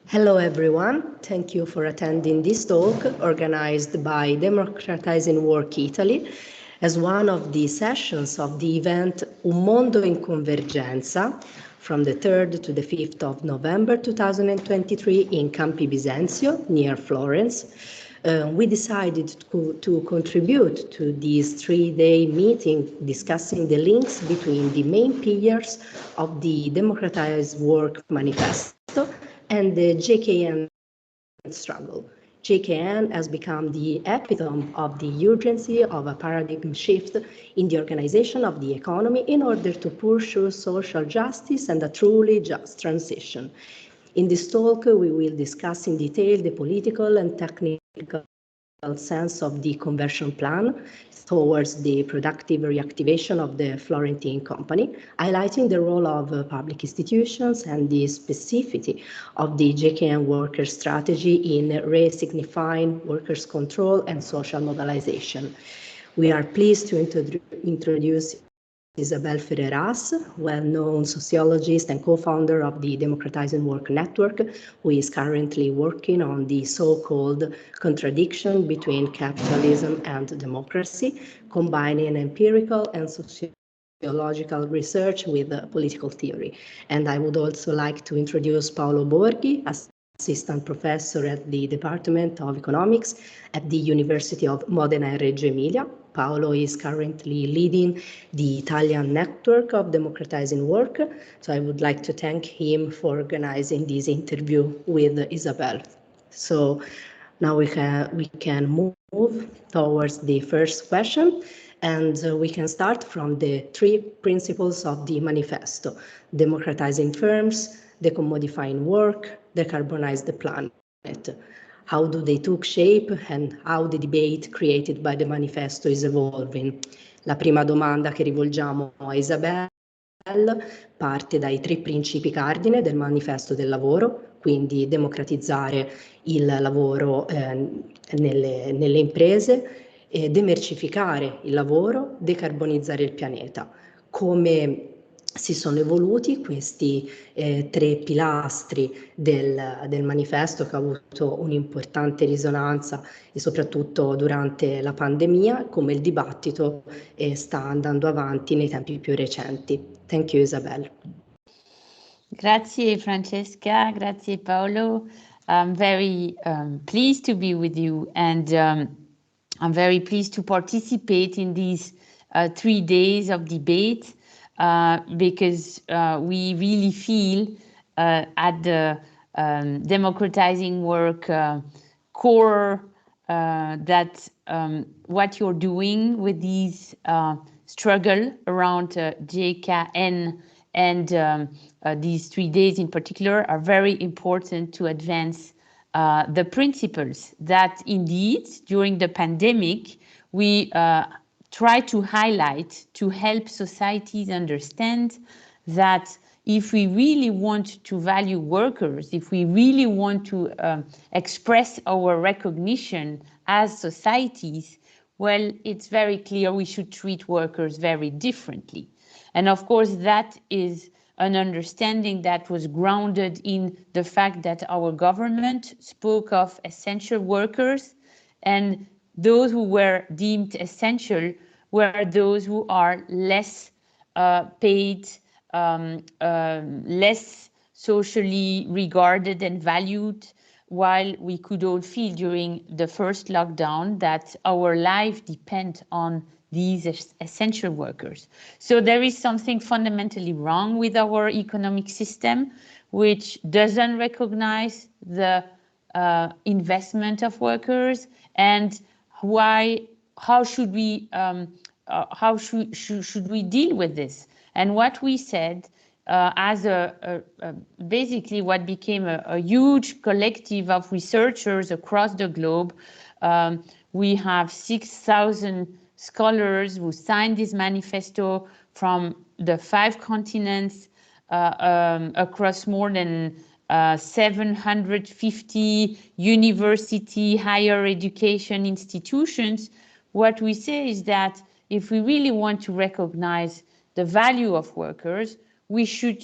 Hello everyone, thank you for attending this talk organized by Democratizing Work Italy as one of the sessions of the event Un Mondo in Convergenza from the 3rd to the 5th of November 2023 in Campi Bisenzio near Florence. We decided to contribute to this 3-day meeting discussing the links between the main pillars of the Democratized Work Manifesto and the JKN struggle. JKN has become the epitome of the urgency of a paradigm shift in the organization of the economy in order to pursue social justice and a truly just transition. In this talk, we will discuss in detail the political and technical sense of the conversion plan towards the productive reactivation of the Florentine company, highlighting the role of public institutions and the specificity of the JKN worker strategy in re-signifying workers' control and social mobilization. We are pleased to introduce Isabelle Ferreras, well-known sociologist and co-founder of the Democratizing Work Network, who is currently working on the so-called contradiction between capitalism and democracy, combining empirical and sociological research with political theory. And I would also like to introduce Paolo Borghi, assistant professor at the Department of Economics at the University of Modena and Reggio Emilia. Paolo is currently leading the Italian network of Democratizing Work, so I would like to thank him for organizing this interview with Isabelle. So now we can move towards the first question, and we can start from the 3 principles of the manifesto: democratizing firms, decommodifying work, decarbonize the planet. How do they take shape and how the debate created by the manifesto is evolving? La prima domanda che rivolgiamo a Isabelle parte dai 3 principi cardine del manifesto del lavoro, quindi democratizzare il lavoro nelle imprese, demercificare il lavoro, decarbonizzare il pianeta. Come si sono evoluti questi 3 pilastri del manifesto, che ha avuto un'importante risonanza e soprattutto durante la pandemia, come il dibattito sta andando avanti nei tempi più recenti. Thank you, Isabelle. Grazie Francesca, grazie Paolo. I'm very pleased to be with you, and I'm very pleased to participate in these 3 days of debate because we really feel at the Democratizing Work core that what you're doing with these struggle around JKN and these 3 days in particular are very important to advance the principles that indeed during the pandemic we try to highlight to help societies understand that if we really want to value workers, if we really want to express our recognition as societies, well, it's very clear we should treat workers very differently. And of course, that is an understanding that was grounded in the fact that our government spoke of essential workers, and those who were deemed essential were those who are less paid, less socially regarded and valued, while we could all feel during the first lockdown that our life depends on these essential workers. So there is something fundamentally wrong with our economic system, which doesn't recognize the investment of workers, and how should we deal with this? And what we said as basically what became a huge collective of researchers across the globe. We have 6,000 scholars who signed this manifesto from the 5 continents across more than 750 university higher education institutions. What we say is that if we really want to recognize the value of workers, we should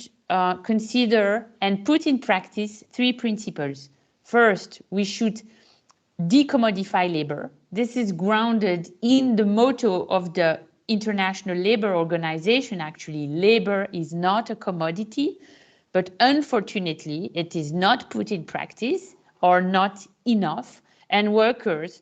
consider and put in practice three principles. First, we should decommodify labor. This is grounded in the motto of the International Labour Organization. Actually, labor is not a commodity, but unfortunately, it is not put in practice or not enough, and workers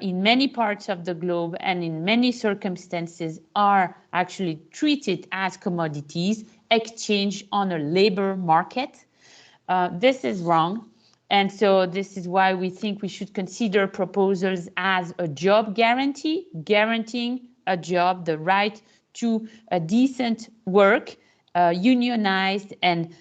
in many parts of the globe and in many circumstances are actually treated as commodities exchanged on a labor market. This is wrong. And so this is why we think we should consider proposals as a job guarantee, guaranteeing a job, the right to a decent work, unionized and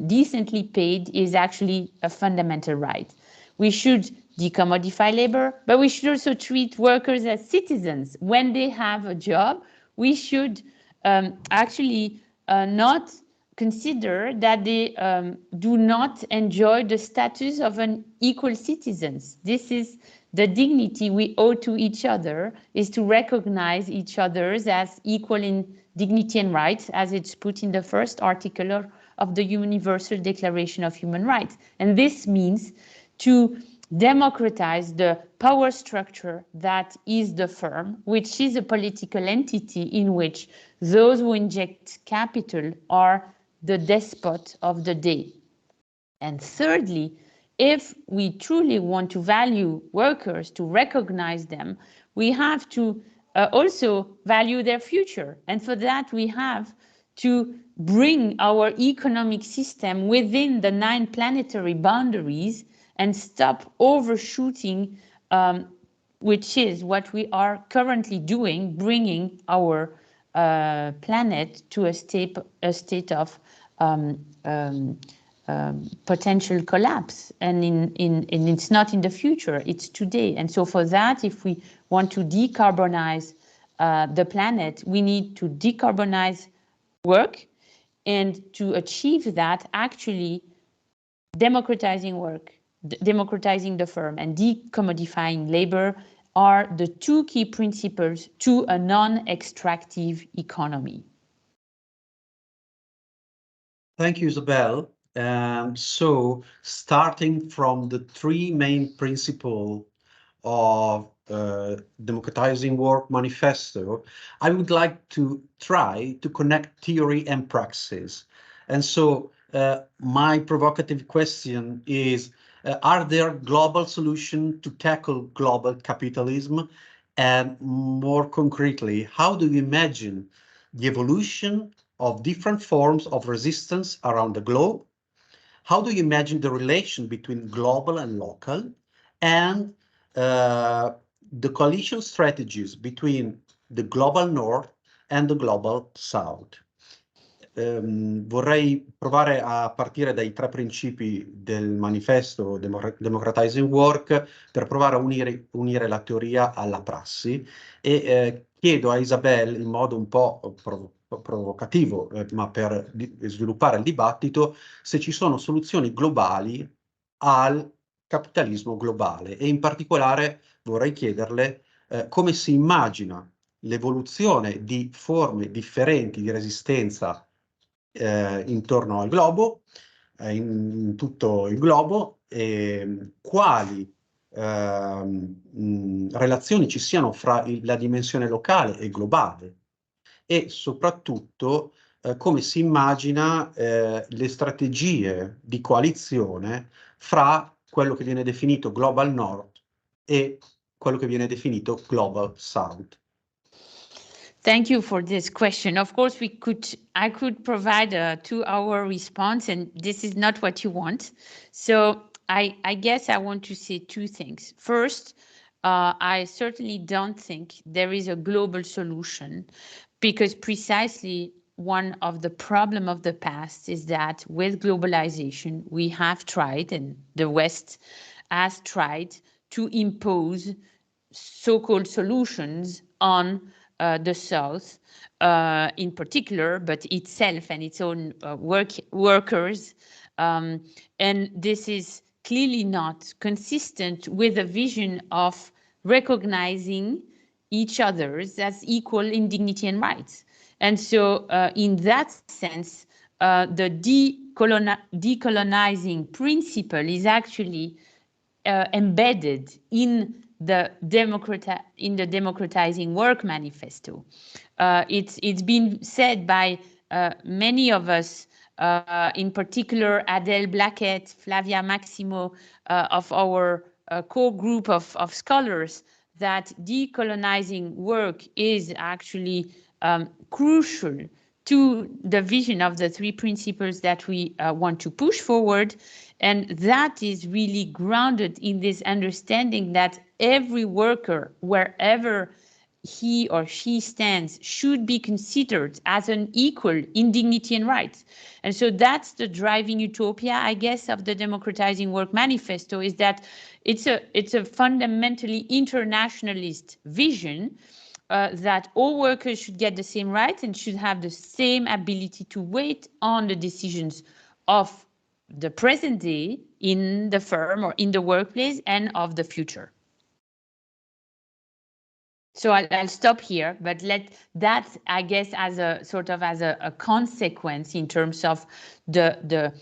decently paid is actually a fundamental right. We should decommodify labor, but we should also treat workers as citizens. When they have a job, we should actually not consider that they do not enjoy the status of an equal citizens. This is the dignity we owe to each other, is to recognize each other as equal in dignity and rights, as it's put in the first article of the Universal Declaration of Human Rights. And this means to democratize the power structure that is the firm, which is a political entity in which those who inject capital are the despot of the day. And thirdly, if we truly want to value workers, to recognize them, we have to also value their future. And for that, we have to bring our economic system within the 9 planetary boundaries and stop overshooting, which is what we are currently doing, bringing our planet to a state of potential collapse. And it's not in the future, it's today. And so for that, if we want to decarbonize the planet, we need to decarbonize work, and to achieve that, actually democratizing work, democratizing the firm, and decommodifying labor are the 2 key principles to a non-extractive economy. Thank you, Isabelle. So starting from the 3 main principles of Democratizing Work Manifesto, I would like to try to connect theory and praxis. And so my provocative question is, are there global solutions to tackle global capitalism? And more concretely, how do you imagine the evolution of different forms of resistance around the globe? How do you imagine the relation between global and local, and the coalition strategies between the global north and the global south? Vorrei provare a partire dai 3 principi del manifesto Democratizing Work per provare a unire la teoria alla prassi, e chiedo a Isabelle in modo un po' provocativo, ma per sviluppare il dibattito, se ci sono soluzioni globali al capitalismo globale, e in particolare vorrei chiederle come si immagina l'evoluzione di forme differenti di resistenza intorno al globo, in tutto il globo, e quali relazioni ci siano fra la dimensione locale e globale, e soprattutto come si immagina le strategie di coalizione fra quello che viene definito Global North e quello che viene definito Global South. Thank you for this question. Of course, I could provide a 2-hour response, and this is not what you want. So I guess I want to say 2 things. First, I certainly don't think there is a global solution, because precisely one of the problems of the past is that with globalization, we have tried, and the West has tried, to impose so-called solutions on the South in particular, but itself and its own workers. And this is clearly not consistent with a vision of recognizing each other as equal in dignity and rights. And so in that sense, the decolonizing principle is actually embedded in the democratizing work manifesto. It's been said by many of us, in particular Adele Blackett, Flavia Maximo, of our core group of scholars, that decolonizing work is actually crucial to the vision of the three principles that we want to push forward. And that is really grounded in this understanding that every worker, wherever he or she stands, should be considered as an equal in dignity and rights. And so that's the driving utopia, I guess, of the Democratizing Work Manifesto, is that it's a fundamentally internationalist vision, that all workers should get the same rights and should have the same ability to wait on the decisions of the present day in the firm or in the workplace, and of the future. So I'll stop here, but let that, I guess, as a sort of as a consequence in terms of the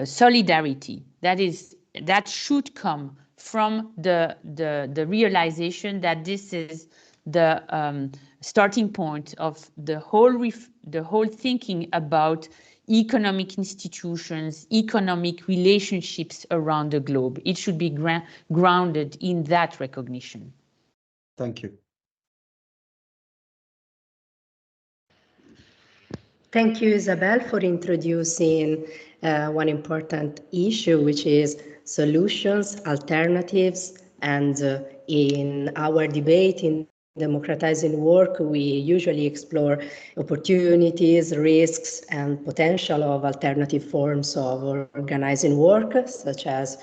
solidarity that should come from the realization that this is the starting point of the whole thinking about economic institutions, economic relationships around the globe. It should be grounded in that recognition. Thank you. Thank you, Isabelle, for introducing one important issue, which is solutions, alternatives, and in our debate in democratizing work, we usually explore opportunities, risks, and potential of alternative forms of organizing work, such as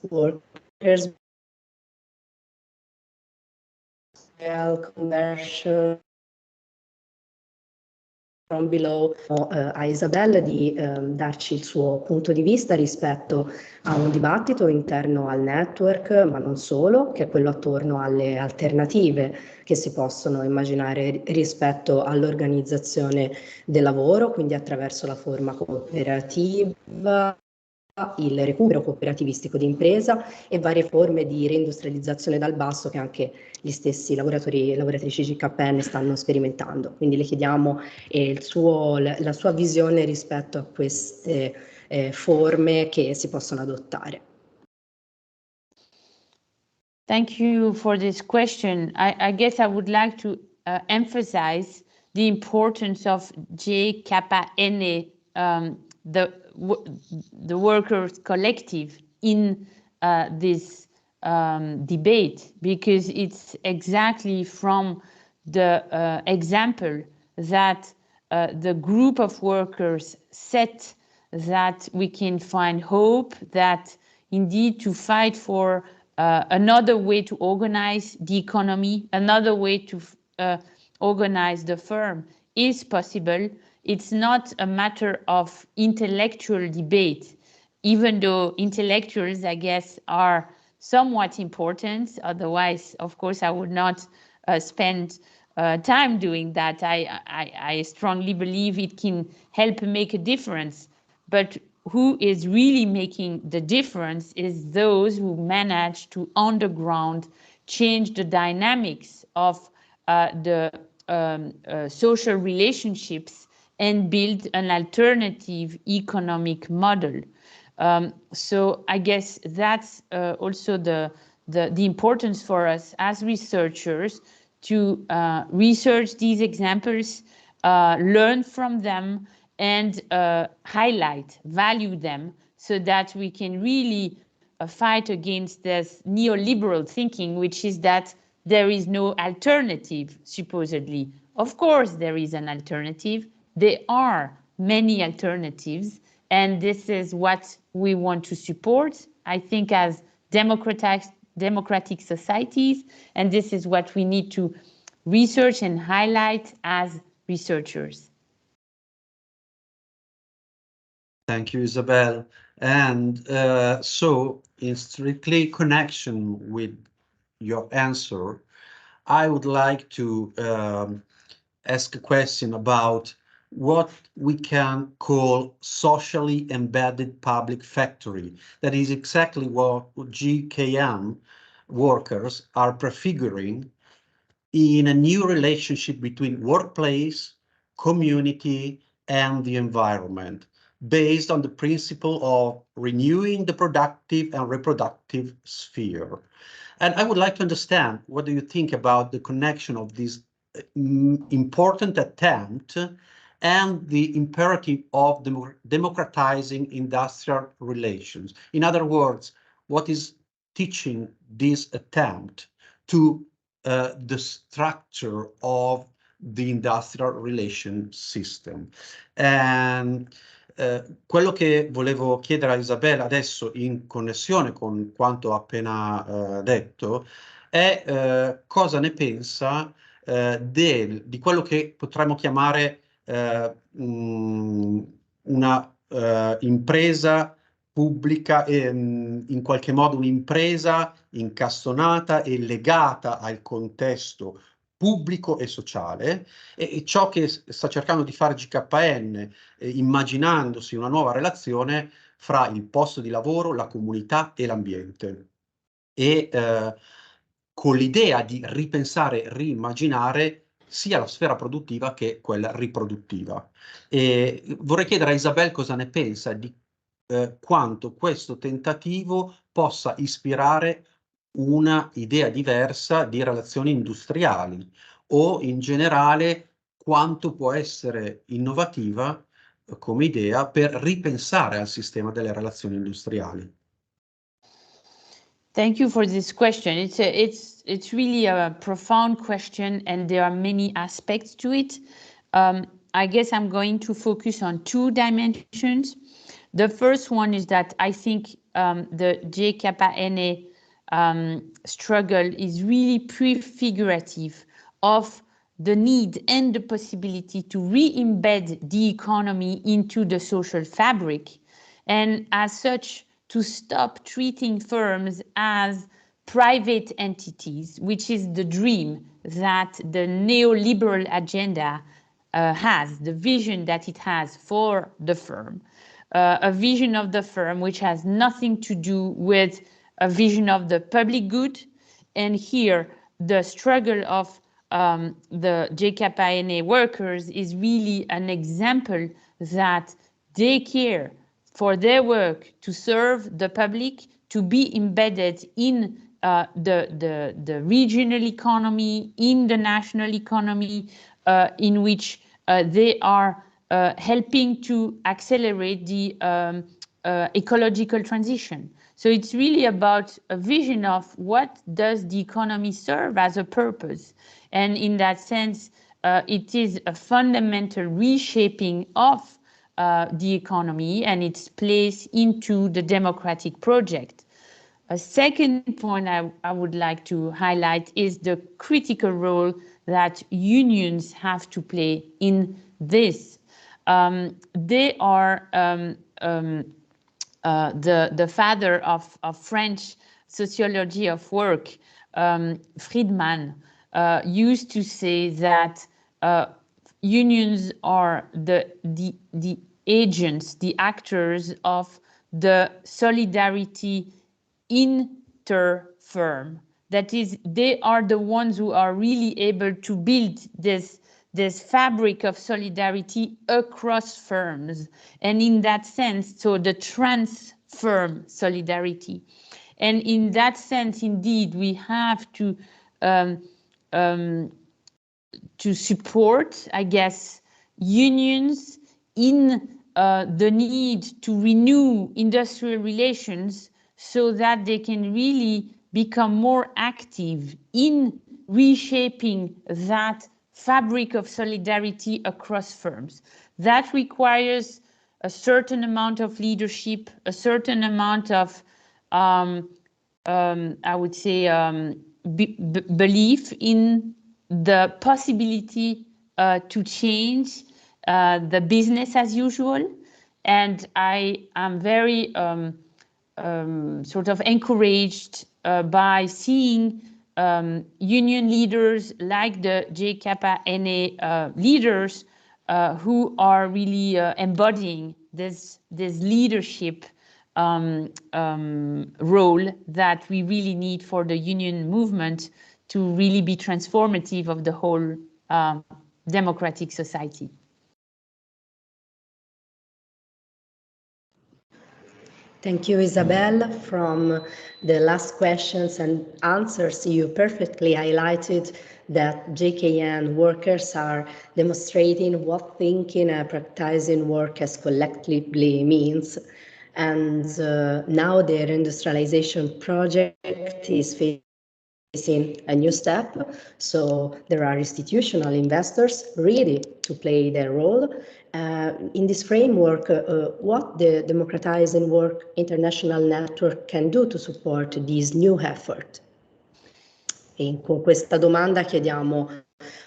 workers, conversion from below, a Isabelle di darci il suo punto di vista rispetto a un dibattito interno al network, ma non solo, che è quello attorno alle alternative che si possono immaginare rispetto all'organizzazione del lavoro, quindi attraverso la forma cooperativa, il recupero cooperativistico di impresa e varie forme di reindustrializzazione dal basso che anche gli stessi lavoratori e lavoratrici GKN stanno sperimentando. Quindi le chiediamo la sua visione rispetto a queste forme che si possono adottare. Thank you for this question. I guess I would like to emphasize the importance of JKN, the workers' collective, in this debate, because it's exactly from the example that the group of workers set that we can find hope, that indeed to fight for another way to organize the economy, another way to organize the firm is possible. It's not a matter of intellectual debate, even though intellectuals, I guess, are somewhat important. Otherwise, of course, I would not spend time doing that. I strongly believe it can help make a difference. But who is really making the difference is those who manage to underground change the dynamics of the social relationships and build an alternative economic model. So I guess that's also the importance for us as researchers to research these examples, learn from them, and highlight, value them, so that we can really fight against this neoliberal thinking, which is that there is no alternative, supposedly. Of course, there is an alternative. There are many alternatives, and this is what we want to support, I think, as democratic societies, and this is what we need to research and highlight as researchers. Thank you, Isabelle. And so, in strictly connection with your answer, I would like to ask a question about what we can call socially embedded public factory. That is exactly what GKM workers are prefiguring in a new relationship between workplace, community, and the environment, based on the principle of renewing the productive and reproductive sphere. And I would like to understand, what do you think about the connection of this important attempt and the imperative of democratizing industrial relations? In other words, what is teaching this attempt to the structure of the industrial relation system? And quello che volevo chiedere a Isabella adesso, in connessione con quanto ha appena detto, è cosa ne pensa di quello che potremmo chiamare una impresa pubblica, in qualche modo un'impresa incastonata e legata al contesto pubblico e sociale, e ciò che sta cercando di fare GKN, immaginandosi una nuova relazione fra il posto di lavoro, la comunità e l'ambiente. E con l'idea di ripensare, riimmaginare sia la sfera produttiva che quella riproduttiva. E vorrei chiedere a Isabelle cosa ne pensa di quanto questo tentativo possa ispirare una idea diversa di relazioni industriali, o in generale quanto può essere innovativa come idea per ripensare al sistema delle relazioni industriali. Thank you for this question. It's really a profound question, and there are many aspects to it. I guess I'm going to focus on two dimensions. The first one is that I think the JKN struggle is really prefigurative of the need and the possibility to re-embed the economy into the social fabric, and as such to stop treating firms as private entities, which is the dream that the neoliberal agenda has, the vision that it has for the firm, a vision of the firm which has nothing to do with a vision of the public good. And here, the struggle of the JKN workers is really an example that they care for their work to serve the public, to be embedded in the regional economy, in the national economy, in which they are helping to accelerate the ecological transition. So it's really about a vision of what does the economy serve as a purpose. And in that sense, it is a fundamental reshaping of the economy and its place into the democratic project. A second point I would like to highlight is the critical role that unions have to play in this. They are the father of French sociology of work, Friedman, used to say that unions are the agents, the actors of the solidarity inter-firm. That is, they are the ones who are really able to build this fabric of solidarity across firms. And in that sense, so the trans-firm solidarity. And in that sense, indeed, we have to support, I guess, unions in the need to renew industrial relations so that they can really become more active in reshaping that fabric of solidarity across firms. That requires a certain amount of leadership, a certain amount of, I would say, belief in the possibility to change the business as usual. And I am very sort of encouraged by seeing union leaders like the JKNA leaders who are really embodying this leadership role that we really need for the union movement to really be transformative of the whole democratic society. Thank you, Isabelle. From the last questions and answers, you perfectly highlighted that JKN workers are demonstrating what thinking and practicing work as collectively means. And now their industrialization project is facing a new step. So there are institutional investors ready to play their role. In this framework, what the Democratizing Work International Network can do to support this new effort? E con questa domanda chiediamo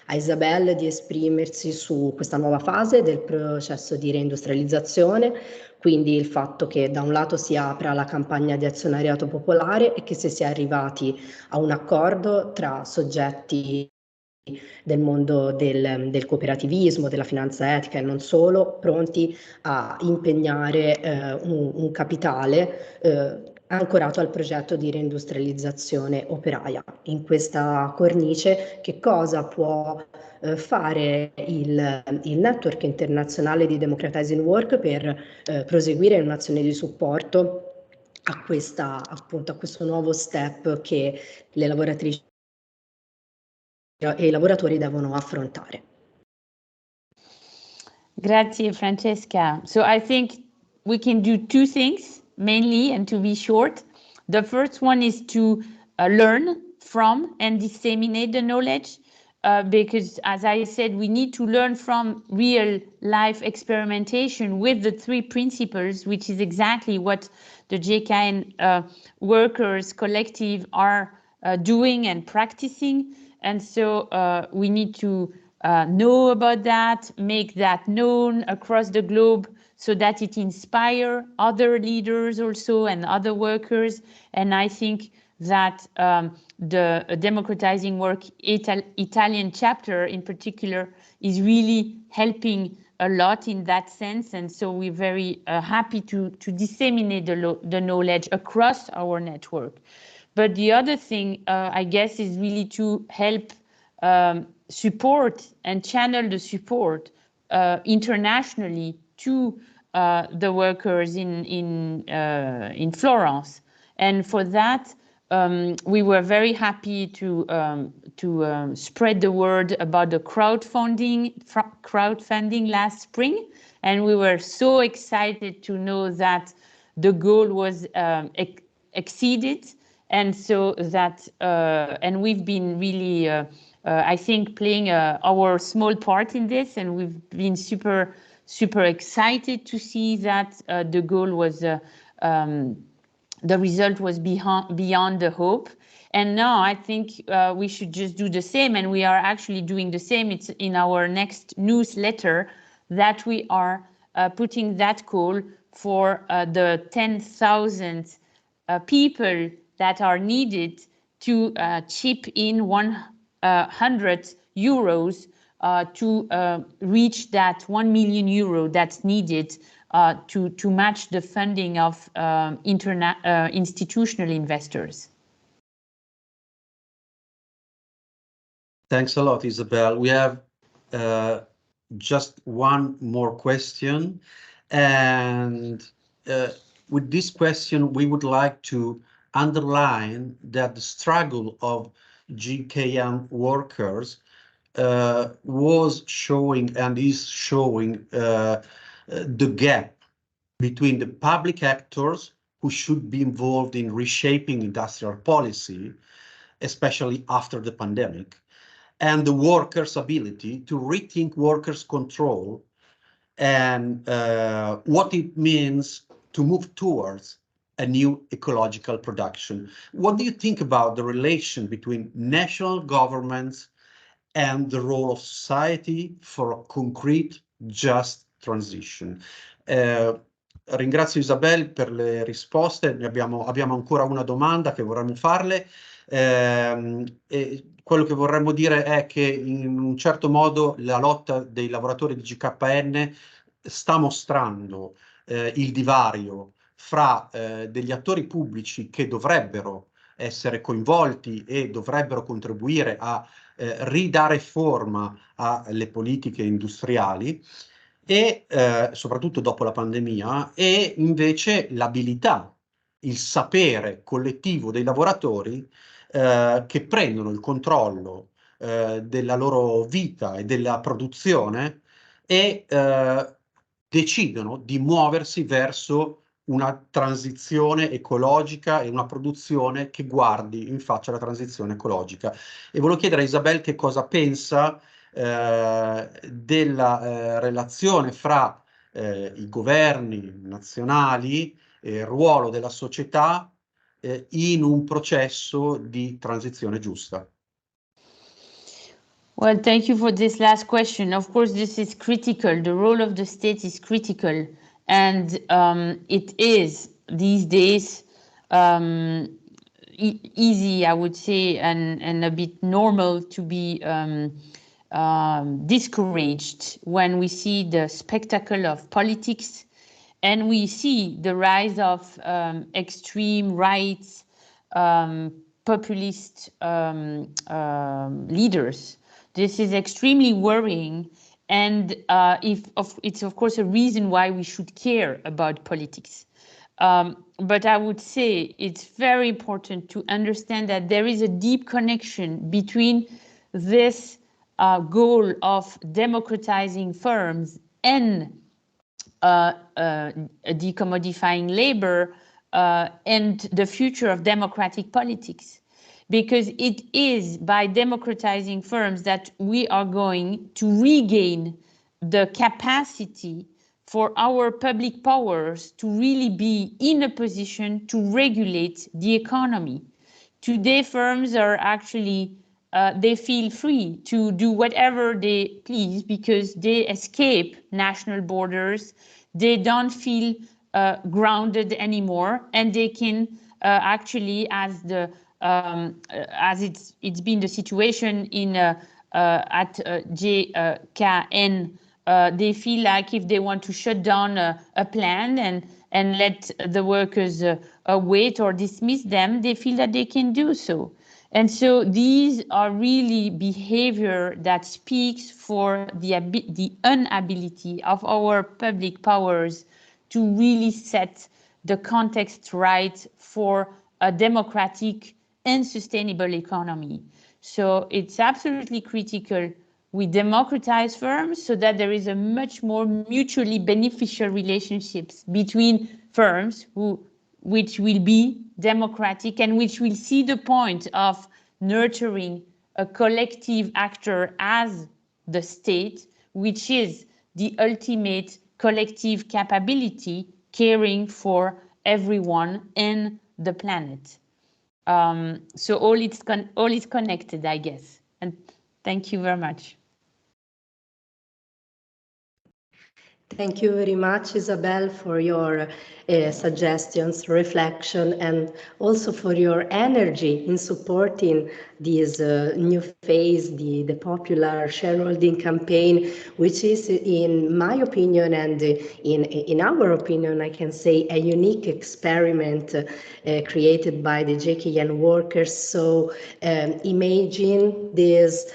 a Isabelle di esprimersi su questa nuova fase del processo di reindustrializzazione, quindi il fatto che da un lato si apra la campagna di azionariato popolare e che si sia arrivati a un accordo tra soggetti del mondo del cooperativismo, della finanza etica e non solo, pronti a impegnare un capitale ancorato al progetto di reindustrializzazione operaia. In questa cornice, che cosa può fare il network internazionale di Democratizing Work per proseguire in un'azione di supporto a questo nuovo step che le lavoratrici e i lavoratori devono affrontare? Grazie, Francesca. So I think we can do two things mainly, and to be short. The first one is to learn from and disseminate the knowledge, because, as I said, we need to learn from real life experimentation with the three principles, which is exactly what the JKN workers collective are doing and practicing. And so we need to know about that, make that known across the globe so that it inspire other leaders also and other workers. And I think that the Democratizing Work Italian chapter in particular is really helping a lot in that sense. And so we're very happy to disseminate the knowledge across our network. But the other thing, I guess, is really to help support and channel the support internationally to the workers in Florence. And for that, we were very happy to spread the word about the crowdfunding last spring. And we were so excited to know that the goal was exceeded. And so that, and we've been really, I think, playing our small part in this, and we've been super excited to see that the goal was, the result was beyond the hope. And now I think we should just do the same, and we are actually doing the same. It's in our next newsletter that we are putting that call for the 10,000 people that are needed to chip in 100 euros to reach that 1 million euro that's needed to match the funding of institutional investors. Thanks a lot, Isabelle. We have just one more question, and with this question, we would like to underline that the struggle of JKN workers was showing and is showing the gap between the public actors who should be involved in reshaping industrial policy, especially after the pandemic, and the workers' ability to rethink workers' control and what it means to move towards a new ecological production. What do you think about the relation between national governments and the role of society for a concrete, just transition? Ringrazio Isabelle per le risposte. Abbiamo ancora una domanda che vorremmo farle. Quello che vorremmo dire è che in un certo modo la lotta dei lavoratori di GKN sta mostrando il divario fra degli attori pubblici che dovrebbero essere coinvolti e dovrebbero contribuire a ridare forma alle politiche industriali e soprattutto dopo la pandemia, e invece l'abilità, il sapere collettivo dei lavoratori che prendono il controllo della loro vita e della produzione e decidono di muoversi verso una transizione ecologica e una produzione che guardi in faccia la transizione ecologica. E volevo chiedere a Isabelle che cosa pensa della relazione fra i governi nazionali e il ruolo della società in un processo di transizione giusta. Well, thank you for this last question. Of course, this is critical. The role of the state is critical. And it is these days easy, I would say, and a bit normal to be discouraged when we see the spectacle of politics and we see the rise of extreme rights, populist leaders. This is extremely worrying, and it's of course a reason why we should care about politics. But I would say it's very important to understand that there is a deep connection between this goal of democratizing firms and decommodifying labor and the future of democratic politics. Because it is by democratizing firms that we are going to regain the capacity for our public powers to really be in a position to regulate the economy. Today, firms are actually, they feel free to do whatever they please because they escape national borders. They don't feel grounded anymore, and they can actually, as it's been the situation in at JKN, they feel like if they want to shut down a plant and let the workers wait or dismiss them, they feel that they can do so. And so these are really behavior that speaks for the inability of our public powers to really set the context right for a democratic and sustainable economy. So it's absolutely critical we democratize firms so that there is a much more mutually beneficial relationships between firms which will be democratic and which will see the point of nurturing a collective actor as the state, which is the ultimate collective capability caring for everyone and the planet. So all is connected, I guess. And thank you very much. Thank you very much, Isabelle, for your suggestions, reflection, and also for your energy in supporting this new phase, the popular shareholding campaign, which is, in my opinion, and in our opinion, I can say, a unique experiment created by the JKN workers. So imagine this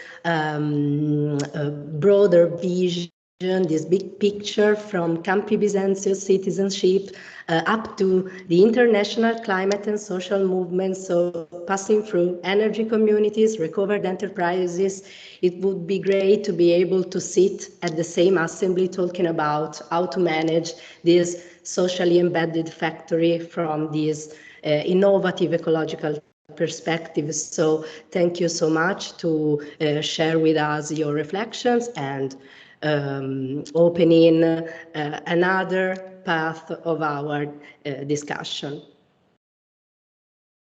broader vision, this big picture from Campi Bisenzio's citizenship up to the international climate and social movements, so passing through energy communities, recovered enterprises. It would be great to be able to sit at the same assembly talking about how to manage this socially embedded factory from this innovative ecological perspectives. So thank you so much to share with us your reflections and opening another path of our discussion.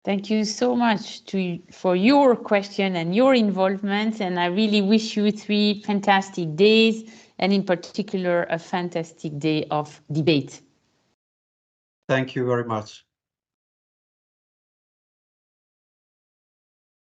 Thank you so much for your question and your involvement, and I really wish you 3 fantastic days, and in particular a fantastic day of debate. Thank you very much.